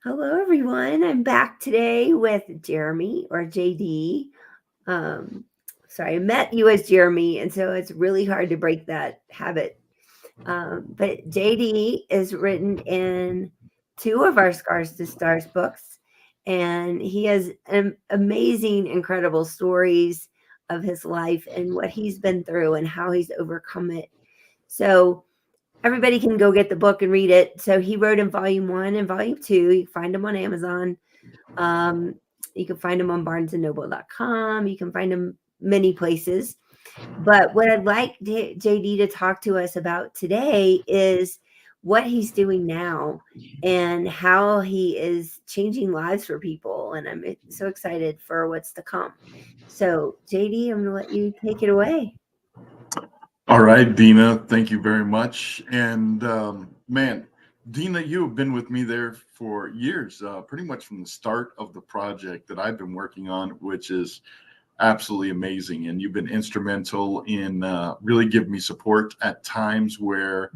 Hello, everyone. I'm back today with Jeremy or JD. Um, sorry, I met you as Jeremy, and so it's really hard to break that habit. But JD is written in two of our Scars to Stars books, and he has amazing, incredible stories of his life and what he's been through and how he's overcome it. So, everybody can go get the book and read it. So he wrote in volume 1 and volume 2. You can find them on Amazon. Um, you can find them on barnesandnoble.com. You can find them many places. But what I'd like JD to talk to us about today is what he's doing now and how he is changing lives for people. And I'm so excited for what's to come. So, JD, I'm going to let you take it away. All right, Dina, thank you very much. And man, Dina, you have been with me there for years, pretty much from the start of the project that I've been working on, which is absolutely amazing. And you've been instrumental in really giving me support at times where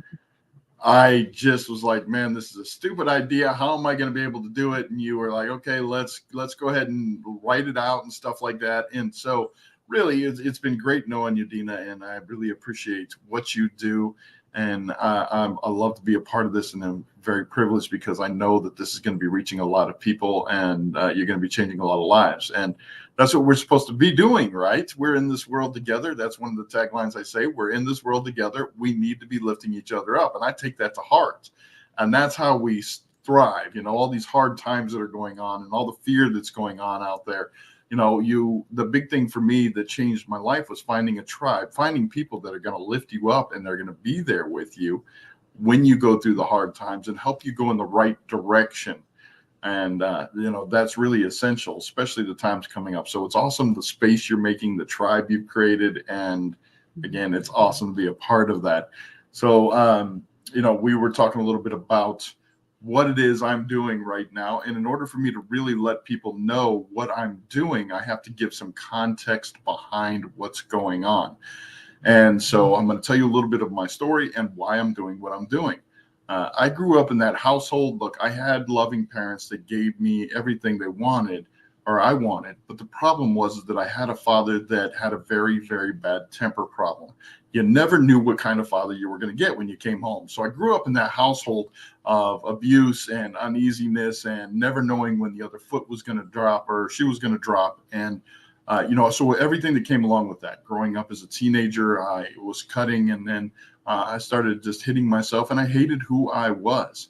I just was like, man, this is a stupid idea. How am I going to be able to do it? And you were like, okay, let's go ahead and write it out and stuff like that. And so, really, it's been great knowing you, Dina, and I really appreciate what you do. And I love to be a part of this, and I'm very privileged because I know that this is going to be reaching a lot of people, and you're going to be changing a lot of lives. And that's what we're supposed to be doing, right? We're in this world together. That's one of the taglines I say. We're in this world together. We need to be lifting each other up. And I take that to heart. And that's how we thrive. You know, all these hard times that are going on and all the fear that's going on out there. You know, the big thing for me that changed my life was finding a tribe, finding people that are going to lift you up and they're going to be there with you when you go through the hard times and help you go in the right direction. And that's really essential, especially the times coming up. So it's awesome the space you're making, the tribe you've created, and again, it's awesome to be a part of that. So we were talking a little bit about what it is I'm doing right now, and in order for me to really let people know what I'm doing, I have to give some context behind what's going on. And so I'm going to tell you a little bit of my story and why I'm doing what I'm doing. I grew up in that household. Look, I had loving parents that gave me everything they wanted or I wanted. But the problem was that I had a father that had a very, very bad temper problem. You never knew what kind of father you were going to get when you came home. So I grew up in that household of abuse and uneasiness and never knowing when the other foot was going to drop or she was going to drop. And so everything that came along with that, growing up as a teenager, I was cutting and then I started just hitting myself and I hated who I was.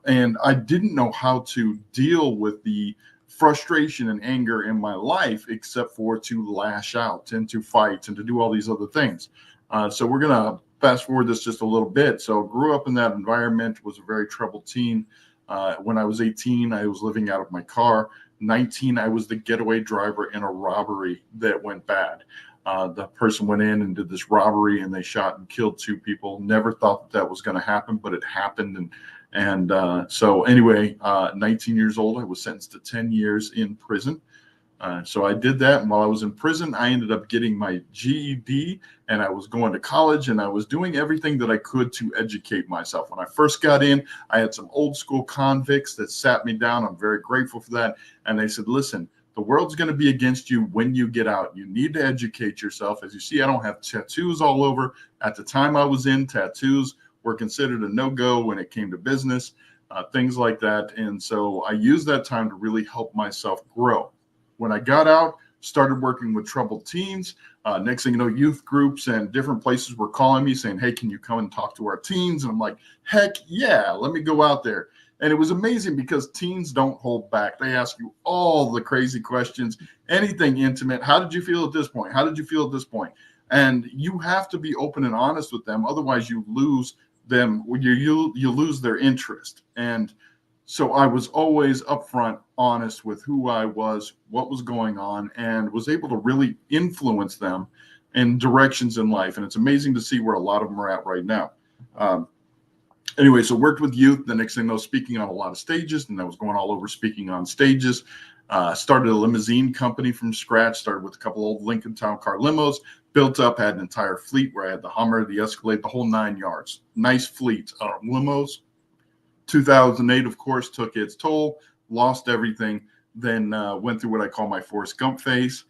And I didn't know how to deal with the frustration and anger in my life except for to lash out and to fight and to do all these other things. So we're going to fast forward this just a little bit. So grew up in that environment, was a very troubled teen. When I was 18, I was living out of my car. 19, I was the getaway driver in a robbery that went bad. The person went in and did this robbery and they shot and killed two people. Never thought that was going to happen, but it happened. So anyway, 19 years old, I was sentenced to 10 years in prison. So I did that. And while I was in prison, I ended up getting my GED and I was going to college and I was doing everything that I could to educate myself. When I first got in, I had some old school convicts that sat me down. I'm very grateful for that. And they said, listen, the world's going to be against you when you get out. You need to educate yourself. As you see, I don't have tattoos all over. At the time I was in, tattoos were considered a no-go when it came to business, things like that. And so I used that time to really help myself grow. When I got out, started working with troubled teens. Next thing you know, youth groups and different places were calling me saying, hey, can you come and talk to our teens? And I'm like, heck yeah, let me go out there. And it was amazing because teens don't hold back. They ask you all the crazy questions, anything intimate. How did you feel at this point? How did you feel at this point? And you have to be open and honest with them. Otherwise, you lose them. You lose their interest. And so I was always upfront, honest with who I was, what was going on, and was able to really influence them in directions in life. And it's amazing to see where a lot of them are at right now. Anyway, so worked with youth. The next thing I was speaking on a lot of stages, and I was going all over speaking on stages. Started a limousine company from scratch. Started with a couple old Lincoln Town Car limos. Built up, had an entire fleet where I had the Hummer, the Escalade, the whole 9 yards. Nice fleet of limos. 2008, of course, took its toll, lost everything, then went through what I call my Forrest Gump phase.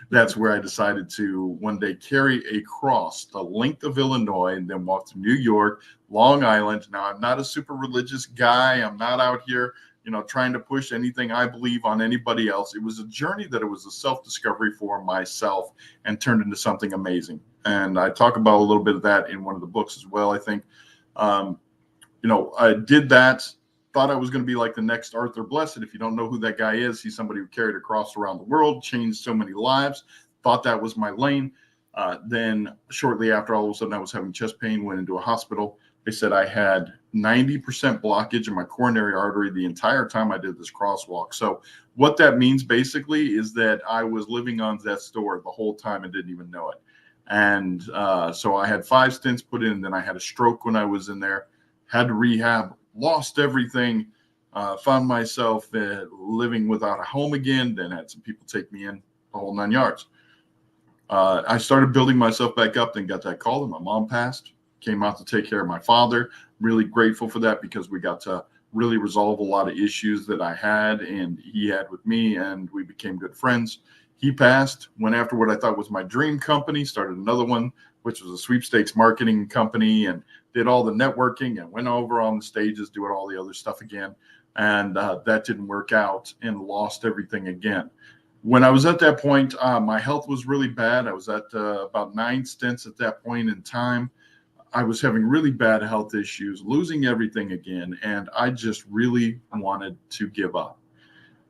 That's where I decided to one day carry a cross the length of Illinois and then walk to New York, Long Island. Now, I'm not a super religious guy. I'm not out here, trying to push anything I believe on anybody else. It was a journey that it was a self-discovery for myself and turned into something amazing. And I talk about a little bit of that in one of the books as well, I think. I did that, thought I was going to be like the next Arthur Blessed. If you don't know who that guy is, he's somebody who carried a cross around the world, changed so many lives, thought that was my lane. Then shortly after, all of a sudden I was having chest pain, went into a hospital. They said I had 90% blockage in my coronary artery the entire time I did this crosswalk. So what that means basically is that I was living on death's door the whole time and didn't even know it. And so I had 5 stents put in, and then I had a stroke when I was in there, had to rehab, lost everything, found myself living without a home again, then had some people take me in, the whole 9 yards. I started building myself back up, then got that call, and my mom passed, came out to take care of my father. Really grateful for that because we got to really resolve a lot of issues that I had and he had with me, and we became good friends. He passed, went after what I thought was my dream company, started another one, which was a sweepstakes marketing company, and did all the networking and went over on the stages, doing all the other stuff again. And that didn't work out and lost everything again. When I was at that point, my health was really bad. I was at about 9 stents at that point in time. I was having really bad health issues, losing everything again. And I just really wanted to give up.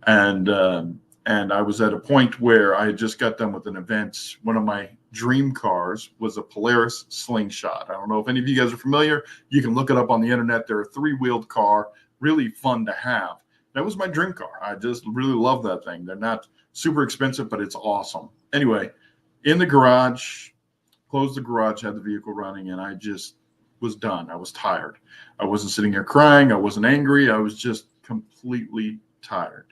And I was at a point where I had just got done with an event. One of my dream cars was a Polaris Slingshot. I don't know if any of you guys are familiar. You can look it up on the internet. They're a 3-wheeled car, really fun to have. That was my dream car. I just really love that thing. They're not super expensive, but it's awesome. Anyway, in the garage, closed the garage, had the vehicle running, and I just was done. I was tired. I wasn't sitting here crying. I wasn't angry. I was just completely tired.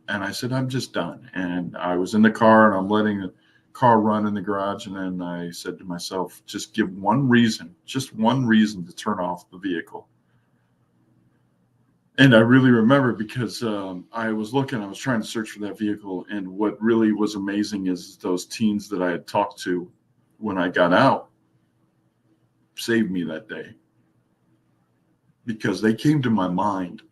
And I said, I'm just done. And I was in the car, and I'm letting the car run in the garage. And then I said to myself, just give one reason to turn off the vehicle. And I really remember because I was trying to search for that vehicle. And what really was amazing is those teens that I had talked to when I got out saved me that day, because they came to my mind.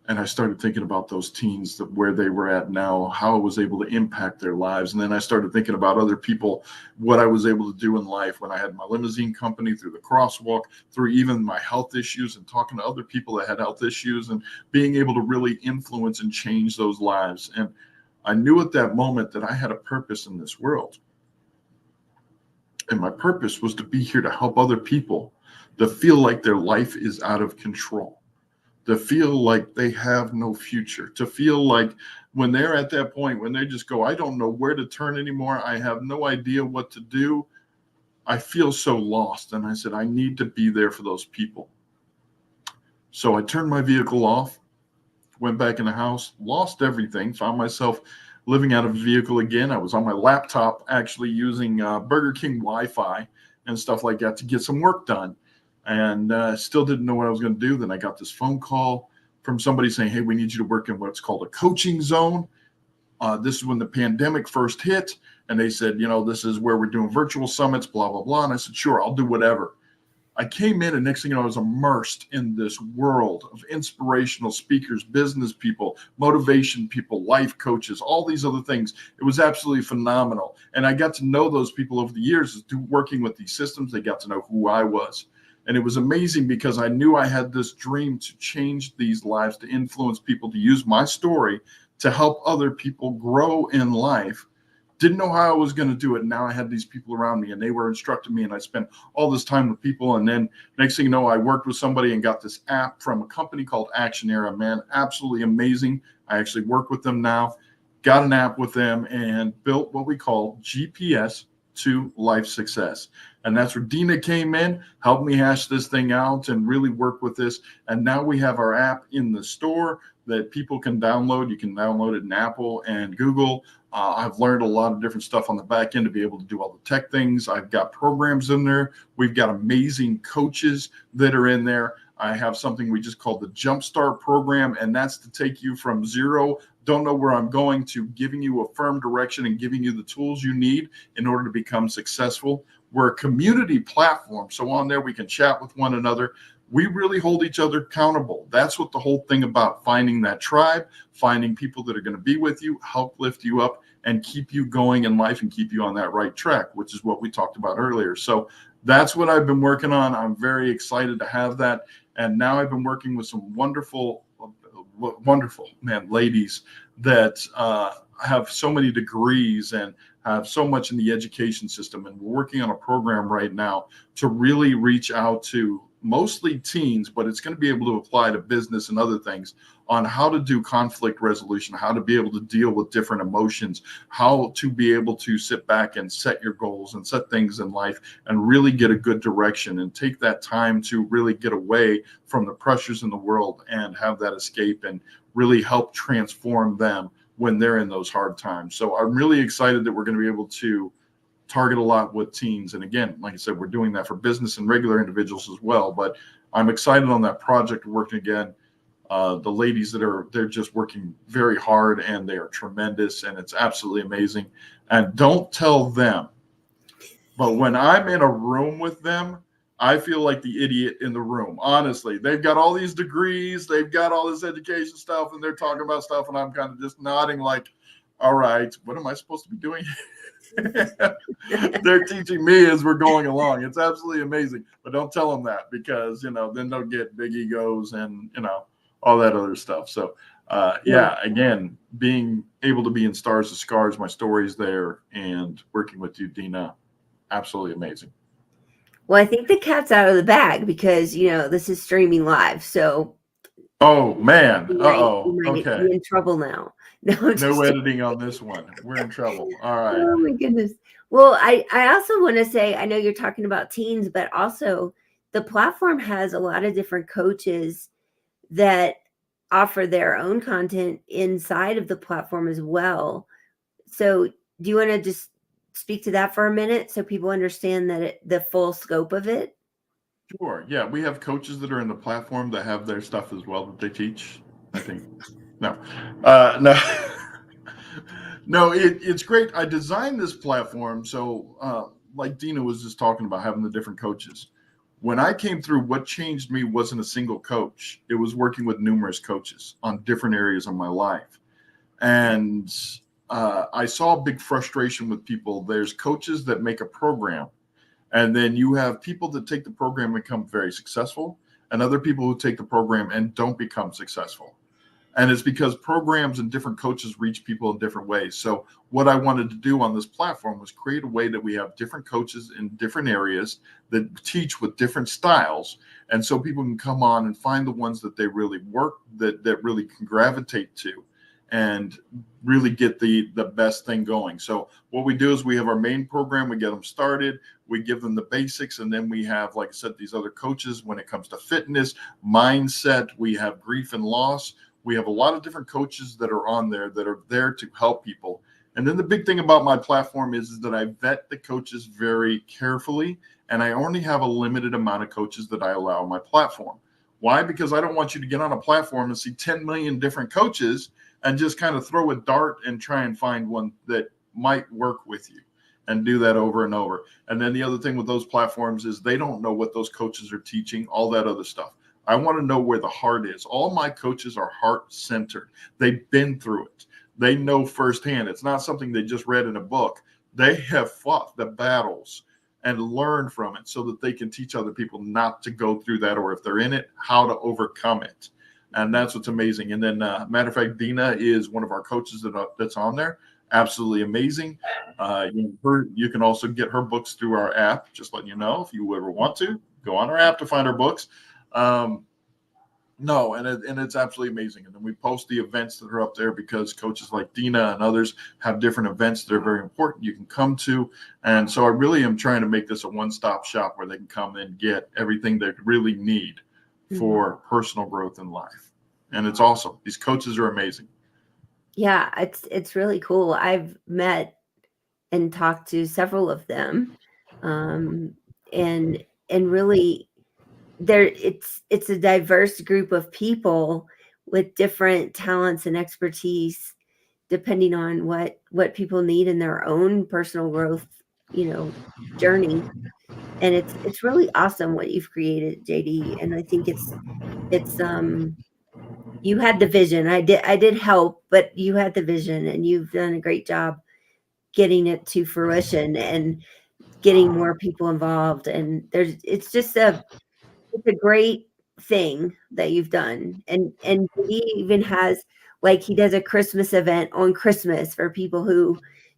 And I started thinking about those teens, where they were at now, how I was able to impact their lives. And then I started thinking about other people, what I was able to do in life when I had my limousine company, through the crosswalk, through even my health issues, and talking to other people that had health issues and being able to really influence and change those lives. And I knew at that moment that I had a purpose in this world. And my purpose was to be here to help other people that feel like their life is out of control, to feel like they have no future, to feel like when they're at that point, when they just go, I don't know where to turn anymore. I have no idea what to do. I feel so lost. And I said, I need to be there for those people. So I turned my vehicle off, went back in the house, lost everything, found myself living out of a vehicle again. I was on my laptop actually using Burger King Wi-Fi and stuff like that to get some work done. And still didn't know what I was going to do. Then I got this phone call from somebody saying, hey, we need you to work in what's called a coaching zone. This is when the pandemic first hit. And they said, this is where we're doing virtual summits, blah, blah, blah. And I said, sure, I'll do whatever. I came in, and next thing you know, I was immersed in this world of inspirational speakers, business people, motivation people, life coaches, all these other things. It was absolutely phenomenal. And I got to know those people over the years, working with these systems. They got to know who I was. And it was amazing because I knew I had this dream to change these lives, to influence people, to use my story to help other people grow in life. Didn't know how I was going to do it. Now I had these people around me, and they were instructing me, and I spent all this time with people. And then next thing you know, I worked with somebody and got this app from a company called Action Era. Man, absolutely amazing. I actually work with them now, got an app with them, and built what we call GPS to life success. And that's where Dina came in, helped me hash this thing out and really work with this. And now we have our app in the store that people can download. You can download it in Apple and Google. I've learned a lot of different stuff on the back end to be able to do all the tech things. I've got programs in there. We've got amazing coaches that are in there. I have something we just call the Jumpstart program, and that's to take you from zero, don't know where I'm going, to giving you a firm direction and giving you the tools you need in order to become successful. We're a community platform, so on there we can chat with one another. We really hold each other accountable. That's what the whole thing about, finding that tribe, finding people that are going to be with you, help lift you up, and keep you going in life and keep you on that right track, which is what we talked about earlier. So that's what I've been working on. I'm very excited to have that. And now I've been working with some wonderful ladies that have so many degrees and have so much in the education system. And we're working on a program right now to really reach out to mostly teens, but it's going to be able to apply to business and other things, on how to do conflict resolution, how to be able to deal with different emotions, how to be able to sit back and set your goals and set things in life and really get a good direction and take that time to really get away from the pressures in the world and have that escape and really help transform them when they're in those hard times. So I'm really excited that we're going to be able to target a lot with teens. And again, like I said, we're doing that for business and regular individuals as well. But I'm excited on that project, working again. The ladies they're just working very hard, and they are tremendous, and it's absolutely amazing. And don't tell them, but when I'm in a room with them, I feel like the idiot in the room. Honestly, they've got all these degrees, they've got all this education stuff, and they're talking about stuff, and I'm kind of just nodding like, all right, what am I supposed to be doing? They're teaching me as we're going along. It's absolutely amazing. But don't tell them that, because, then they'll get big egos and, all that other stuff. So, again, being able to be in Stars to Scars, my stories there, and working with you, Dina, absolutely amazing. Well, I think the cat's out of the bag, because, this is streaming live. So, oh, man. you might Okay. be in trouble now. No editing on this one. We're in trouble. All right. Oh, my goodness. Well, I also want to say, I know you're talking about teens, but also the platform has a lot of different coaches that offer their own content inside of the platform as well. So do you want to just speak to that for a minute so people understand the full scope of it? Sure. Yeah, we have coaches that are in the platform that have their stuff as well that they teach. I think. No. No. No, it's great. I designed this platform so, like Dina was just talking about, having the different coaches. When I came through, what changed me wasn't a single coach. It was working with numerous coaches on different areas of my life. And I saw a big frustration with people. There's coaches that make a program, and then you have people that take the program and become very successful, and other people who take the program and don't become successful. And it's because programs and different coaches reach people in different ways. So what I wanted to do on this platform was create a way that we have different coaches in different areas that teach with different styles. And so people can come on and find the ones that they really work, that really can gravitate to, and really get the best thing going. So what we do is we have our main program, we get them started, we give them the basics, and then we have, like I said, these other coaches when it comes to fitness, mindset, we have grief and loss. We have a lot of different coaches that are on there that are there to help people. And then the big thing about my platform is that I vet the coaches very carefully, and I only have a limited amount of coaches that I allow on my platform. Why? Because I don't want you to get on a platform and see 10 million different coaches and just kind of throw a dart and try and find one that might work with you, and do that over and over. And then the other thing with those platforms is they don't know what those coaches are teaching, all that other stuff. I want to know where the heart is. All my coaches are heart-centered. They've been through it. They know firsthand. It's not something they just read in a book. They have fought the battles and learned from it so that they can teach other people not to go through that, or if they're in it, how to overcome it. And that's what's amazing. And then, matter of fact, Dina is one of our coaches that's on there. Absolutely amazing. You can also get her books through our app. Just letting you know, if you ever want to, go on our app to find her books. No, and it's absolutely amazing. And then we post the events that are up there, because coaches like Dina and others have different events that are very important you can come to. And so I really am trying to make this a one-stop shop where they can come and get everything they really need for personal growth in life. And it's awesome. These coaches are amazing. Yeah, it's really cool. I've met and talked to several of them, and really it's a diverse group of people with different talents and expertise depending on what people need in their own personal growth, journey. And it's really awesome what you've created, JD. And I think it's you had the vision. I did help, but you had the vision and you've done a great job getting it to fruition and getting more people involved. And it's a great thing that you've done. And he even has, like, he does a Christmas event on Christmas for people who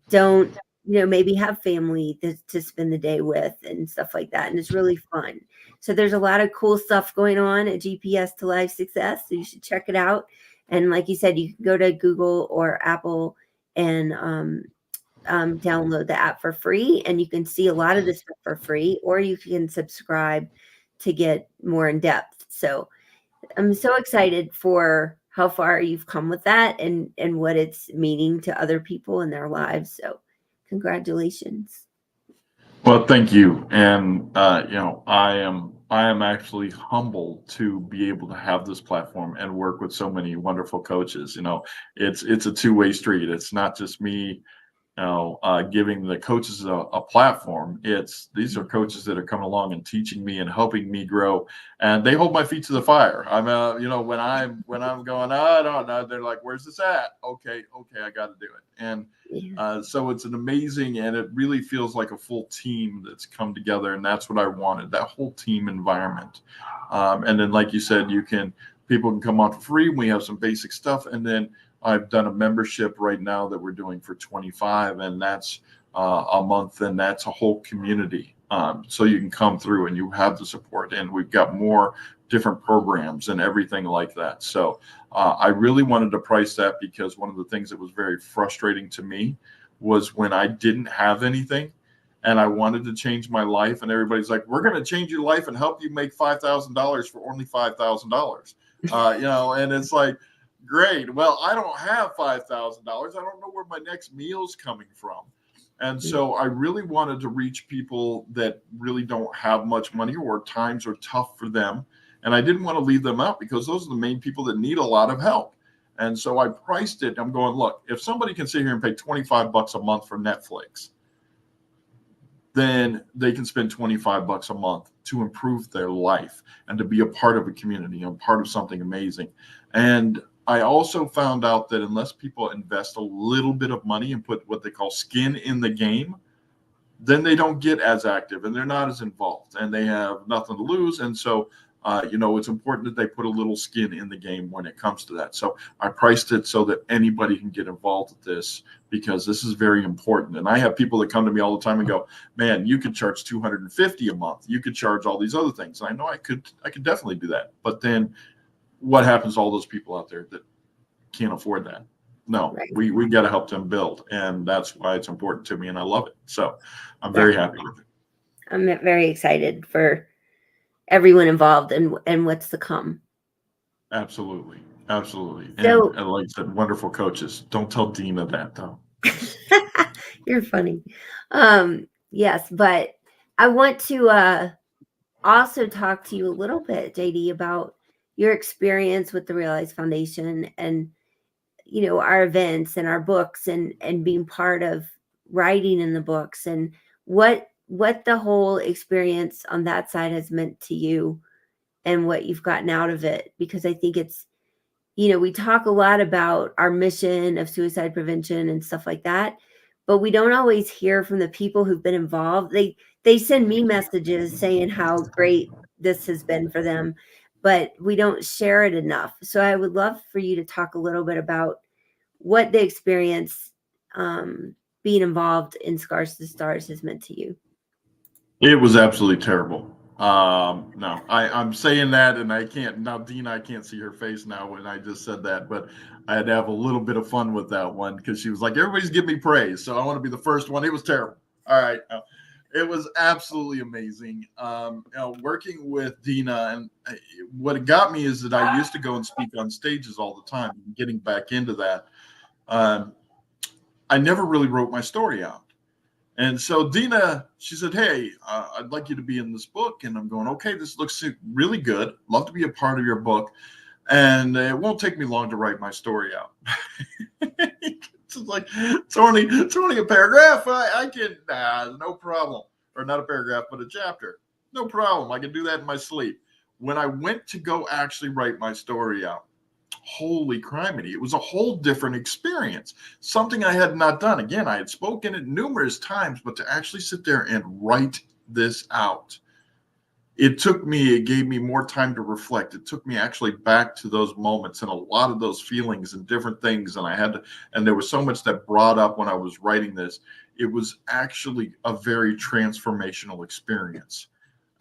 don't, maybe have family to spend the day with and stuff like that. And it's really fun. So there's a lot of cool stuff going on at GPS to Life Success. So you should check it out. And like you said, you can go to Google or Apple and download the app for free, and you can see a lot of this stuff for free, or you can subscribe to get more in depth. So I'm so excited for how far you've come with that and what it's meaning to other people in their lives. So congratulations. Well, thank you. And I am actually humbled to be able to have this platform and work with so many wonderful coaches. It's a two-way street. It's not just me, giving the coaches a platform. These are coaches that are coming along and teaching me and helping me grow, and they hold my feet to the fire. When I'm going, "Oh, I don't know," they're like, "Where's this at?" Okay, I got to do it. And so it's an amazing, and it really feels like a full team that's come together, and that's what I wanted, that whole team environment. And then, like you said, people can come on for free. We have some basic stuff, and then I've done a membership right now that we're doing for 25, and that's a month, and that's a whole community. So you can come through and you have the support, and we've got more different programs and everything like that. So I really wanted to price that, because one of the things that was very frustrating to me was when I didn't have anything and I wanted to change my life, and everybody's like, "We're going to change your life and help you make $5,000 for only $5,000." And it's like, great. Well, I don't have $5,000. I don't know where my next meal's coming from. And so I really wanted to reach people that really don't have much money, or times are tough for them. And I didn't want to leave them out, because those are the main people that need a lot of help. And so I priced it. I'm going, look, if somebody can sit here and pay $25 a month for Netflix, then they can spend $25 a month to improve their life and to be a part of a community and part of something amazing. And I also found out that unless people invest a little bit of money and put what they call skin in the game, then they don't get as active and they're not as involved and they have nothing to lose. And so, it's important that they put a little skin in the game when it comes to that. So I priced it so that anybody can get involved with this, because this is very important. And I have people that come to me all the time and go, "Man, you could charge $250 a month. You could charge all these other things." And I know I could definitely do that. But then what happens to all those people out there that can't afford that? No, Right. we got to help them build. And that's why it's important to me. And I love it. So I'm very happy with it. I'm very excited for everyone involved and what's to come. Absolutely. Absolutely. So And like I said, wonderful coaches. Don't tell Dina that, though. you're funny. Yes, but I want to also talk to you a little bit, JD, about your experience with the Realize Foundation and our events and our books and being part of writing in the books, and what the whole experience on that side has meant to you and what you've gotten out of it. Because I think it's, we talk a lot about our mission of suicide prevention and stuff like that, but we don't always hear from the people who've been involved. They send me messages saying how great this has been for them, but we don't share it enough. So I would love for you to talk a little bit about what the experience being involved in Scars to Stars has meant to you. It was absolutely terrible. No, I'm saying that, and I can't now, Dina, I can't see her face now when I just said that, but I had to have a little bit of fun with that one, because she was like, "Everybody's giving me praise, so I want to be the first one." It was terrible. All right. It was absolutely amazing. Working with Dina, and what it got me is that I used to go and speak on stages all the time. Getting back into that, I never really wrote my story out. And so Dina, she said, "Hey, I'd like you to be in this book." And I'm going, "Okay, this looks really good. Love to be a part of your book. And it won't take me long to write my story out." It's like, it's only a paragraph. I can, no problem. Or not a paragraph, but a chapter. No problem. I can do that in my sleep. When I went to go actually write my story out, holy criminy, it was a whole different experience. Something I had not done. Again, I had spoken it numerous times, but to actually sit there and write this out, it gave me more time to reflect. It took me actually back to those moments and a lot of those feelings and different things. And there was so much that brought up when I was writing this. It was actually a very transformational experience.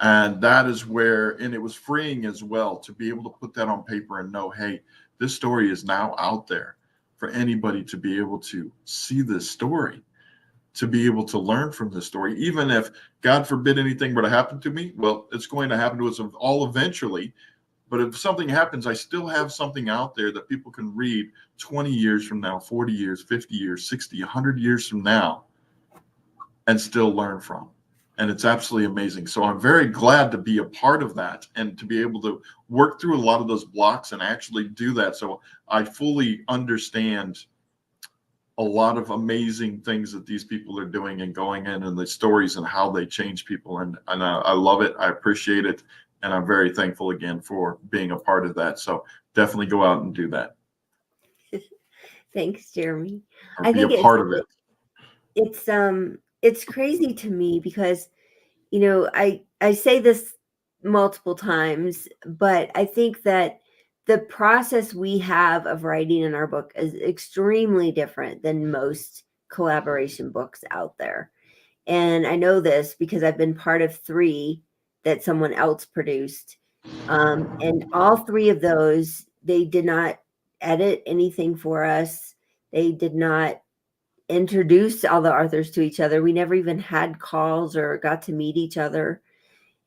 And that is and it was freeing as well to be able to put that on paper and know, hey, this story is now out there for anybody to be able to see this story, to be able to learn from this story. Even if, God forbid, anything were to happen to me, well, it's going to happen to us all eventually. But if something happens, I still have something out there that people can read 20 years from now, 40 years, 50 years, 60, 100 years from now, and still learn from. And it's absolutely amazing. So I'm very glad to be a part of that and to be able to work through a lot of those blocks and actually do that. So I fully understand a lot of amazing things that these people are doing and going in, and the stories and how they change people. And I love it. I appreciate it. And I'm very thankful again for being a part of that. So definitely go out and do that. Thanks, Jeremy. Or I be a think part of it. it's crazy to me because, I say this multiple times, but I think that the process we have of writing in our book is extremely different than most collaboration books out there. And I know this because I've been part of 3 that someone else produced. And all 3 of those, they did not edit anything for us. They did not introduce all the authors to each other. We never even had calls or got to meet each other.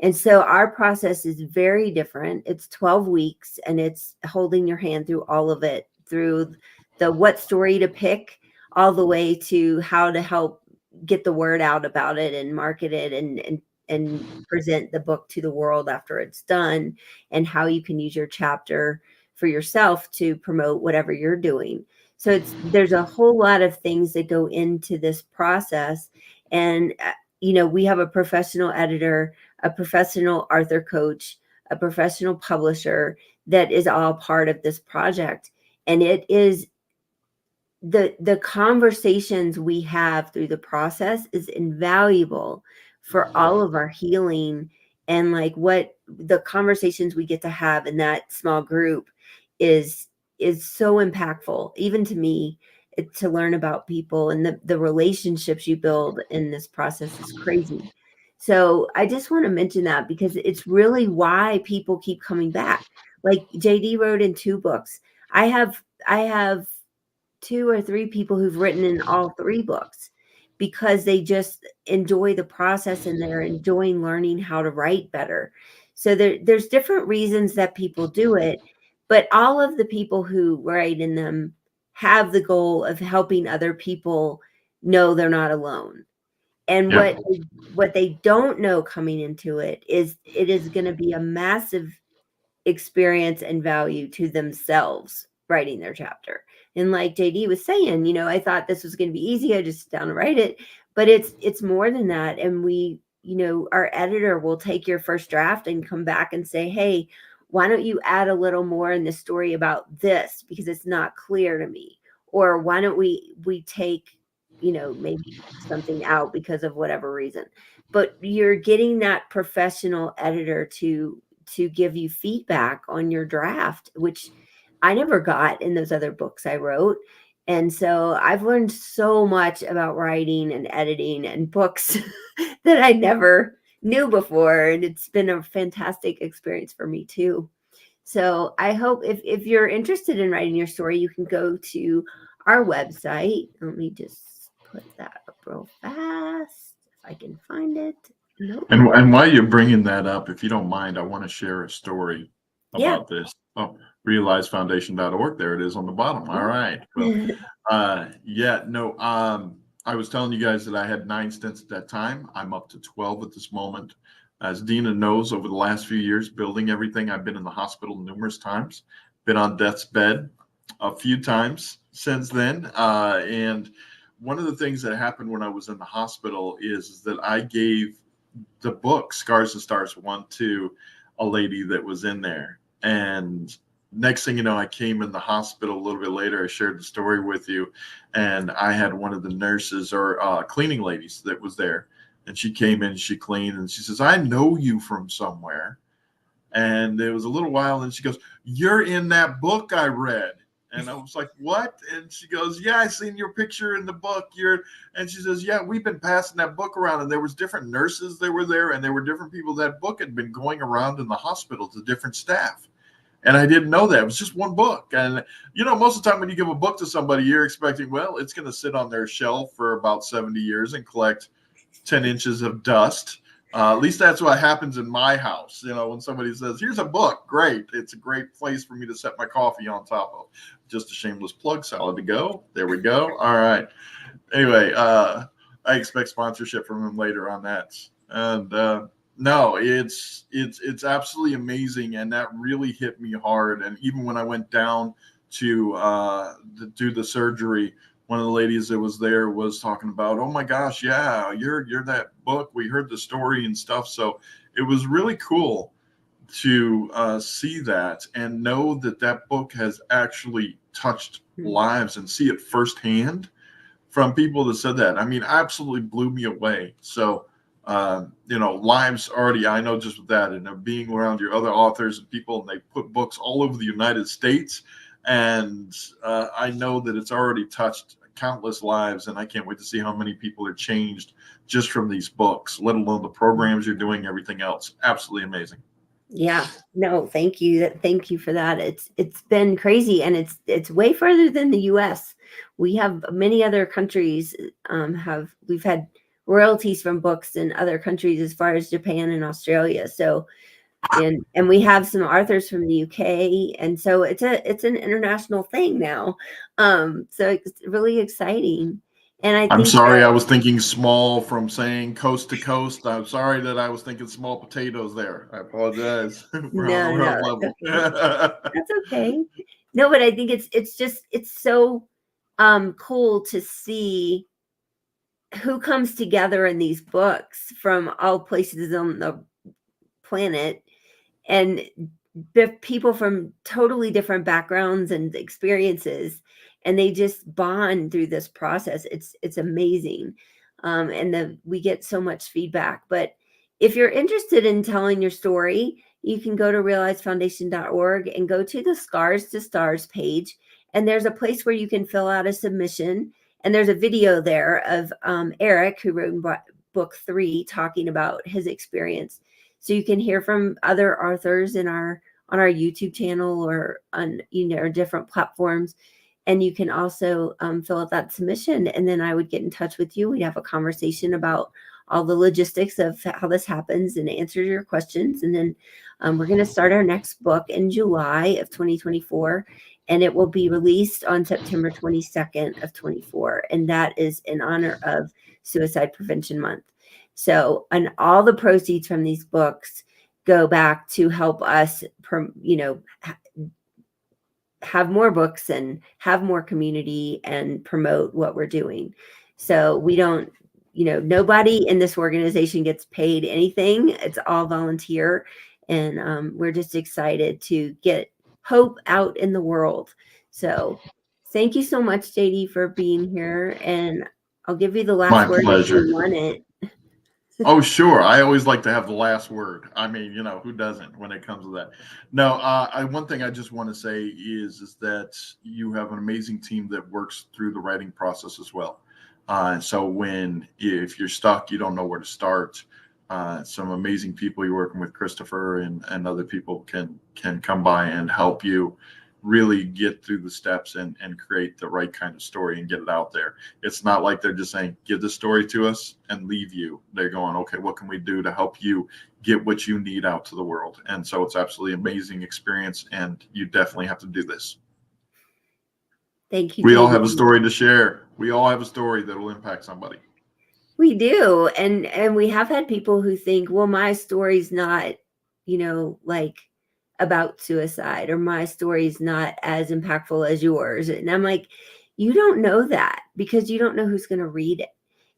And so our process is very different. It's 12 weeks and it's holding your hand through all of it, through the what story to pick, all the way to how to help get the word out about it and market it and present the book to the world after it's done, and how you can use your chapter for yourself to promote whatever you're doing. So there's a whole lot of things that go into this process. And we have a professional editor, a professional author coach, a professional publisher that is all part of this project. And it is the conversations we have through the process is invaluable for all of our healing. And like what the conversations we get to have in that small group is so impactful, even to me, to learn about people, and the relationships you build in this process is crazy. So I just want to mention that because it's really why people keep coming back. Like JD wrote in 2 books. I have 2 or 3 people who've written in all 3 books because they just enjoy the process and they're enjoying learning how to write better. So there's different reasons that people do it, but all of the people who write in them have the goal of helping other people know they're not alone. And Yeah. what they don't know coming into it is going to be a massive experience and value to themselves writing their chapter. And like JD was saying, I thought this was going to be easy. I just sit down and write it, but it's more than that. And our editor will take your first draft and come back and say, hey, why don't you add a little more in the story about this because it's not clear to me? Or why don't we take, maybe something out because of whatever reason. But you're getting that professional editor to give you feedback on your draft, which I never got in those other books I wrote. And so I've learned so much about writing and editing and books that I never knew before. And it's been a fantastic experience for me too. So I hope if you're interested in writing your story, you can go to our website. Let me just put that up real fast if I can find it. Nope. And while you're bringing that up, if you don't mind, I want to share a story Yeah. about this. Oh, realizefoundation.org. There it is on the bottom. All right. Well, I was telling you guys that I had 9 stints at that time. I'm up to 12 at this moment. As Dina knows, over the last few years, building everything, I've been in the hospital numerous times, been on death's bed a few times since then. And one of the things that happened when I was in the hospital is that I gave the book Scars and Stars 1 to a lady that was in there. And next thing you know, I came in the hospital a little bit later. I shared the story with you, and I had one of the nurses or cleaning ladies that was there, and she came in, she cleaned, and she says, "I know you from somewhere." And it was a little while, and she goes, "You're in that book I read." And I was like, "What?" And she goes, "Yeah, I seen your picture in the book. And she says, "Yeah, we've been passing that book around, and there was different nurses that were there, and there were different people. That book had been going around in the hospital to different staff." And I didn't know that. It was just one book. And, most of the time when you give a book to somebody, you're expecting, well, it's going to sit on their shelf for about 70 years and collect 10 inches of dust. At least that's what happens in my house. When somebody says, "Here's a book," great. It's a great place for me to set my coffee on top of. Just a shameless plug, Salad to Go. There we go. All right. Anyway, I expect sponsorship from him later on that. And no, it's absolutely amazing, and that really hit me hard. And even when I went down to do the surgery, one of the ladies that was there was talking about, "Oh my gosh, yeah, you're that book. We heard the story and stuff." So it was really cool to see that and know that that book has actually touched lives and see it firsthand from people that said that. I mean, absolutely blew me away. So, lives already, I know just with that, and being around your other authors and people, and they put books all over the United States. And I know that it's already touched countless lives, and I can't wait to see how many people are changed just from these books, let alone the programs you're doing, everything else. Absolutely amazing. Yeah, no, thank you. Thank you for that. It's been crazy, and it's way further than the US. We have many other countries we've had royalties from books in other countries as far as Japan and Australia. So and we have some authors from the UK, and so it's an international thing now. So it's really exciting. And I I'm think sorry, I that, was thinking small from saying coast to coast. I'm sorry that I was thinking small potatoes there. I apologize. We're on the no, wrong level. that's okay. No, but I think it's so cool to see who comes together in these books from all places on the planet, and the people from totally different backgrounds and experiences, and they just bond through this process. It's amazing. And we get so much feedback. But if you're interested in telling your story, you can go to realizefoundation.org and go to the Scars to Stars page, and there's a place where you can fill out a submission, and there's a video there of Eric, who wrote book 3, talking about his experience. So you can hear from other authors on our YouTube channel or on different platforms, and you can also fill out that submission, and then I would get in touch with you. We'd have a conversation about all the logistics of how this happens and answer your questions. And then we're going to start our next book in July of 2024, and it will be released on September 22nd of 24, and that is in honor of Suicide Prevention Month. So, and all the proceeds from these books go back to help us, have more books and have more community and promote what we're doing. So we don't, nobody in this organization gets paid anything. It's all volunteer. And we're just excited to get hope out in the world. So thank you so much, JD, for being here. And I'll give you the last My word pleasure. if you want it. Oh, sure. I always like to have the last word. I mean, who doesn't when it comes to that? No, one thing I just want to say is that you have an amazing team that works through the writing process as well. So if you're stuck, you don't know where to start. Some amazing people you're working with, Christopher and other people can come by and help you really get through the steps and create the right kind of story and get it out there. It's not like they're just saying, "Give the story to us," and leave you. They're going, "Okay, what can we do to help you get what you need out to the world?" And so it's absolutely amazing experience, and you definitely have to do this. Thank you, We all JD. have a story to share. We all have a story that will impact somebody. We do. And we have had people who think, well, my story's not, like about suicide, or my story's not as impactful as yours. And I'm like, you don't know that because you don't know who's going to read it.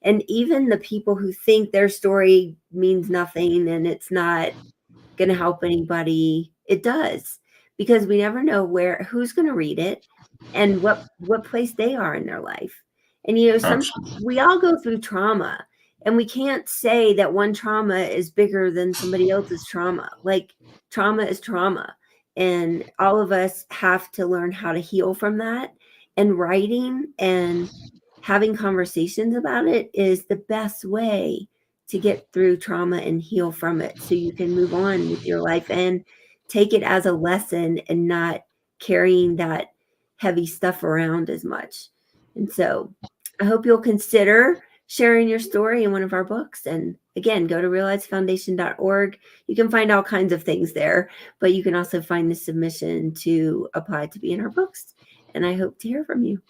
And even the people who think their story means nothing and it's not going to help anybody, it does, because we never know who's going to read it and what place they are in their life. And Absolutely. we all go through trauma, and we can't say that one trauma is bigger than somebody else's trauma. Like, trauma is trauma, and all of us have to learn how to heal from that. And writing and having conversations about it is the best way to get through trauma and heal from it, so you can move on with your life and take it as a lesson and not carrying that heavy stuff around as much. And so I hope you'll consider sharing your story in one of our books. And again, go to realizefoundation.org. You can find all kinds of things there, but you can also find the submission to apply to be in our books. And I hope to hear from you.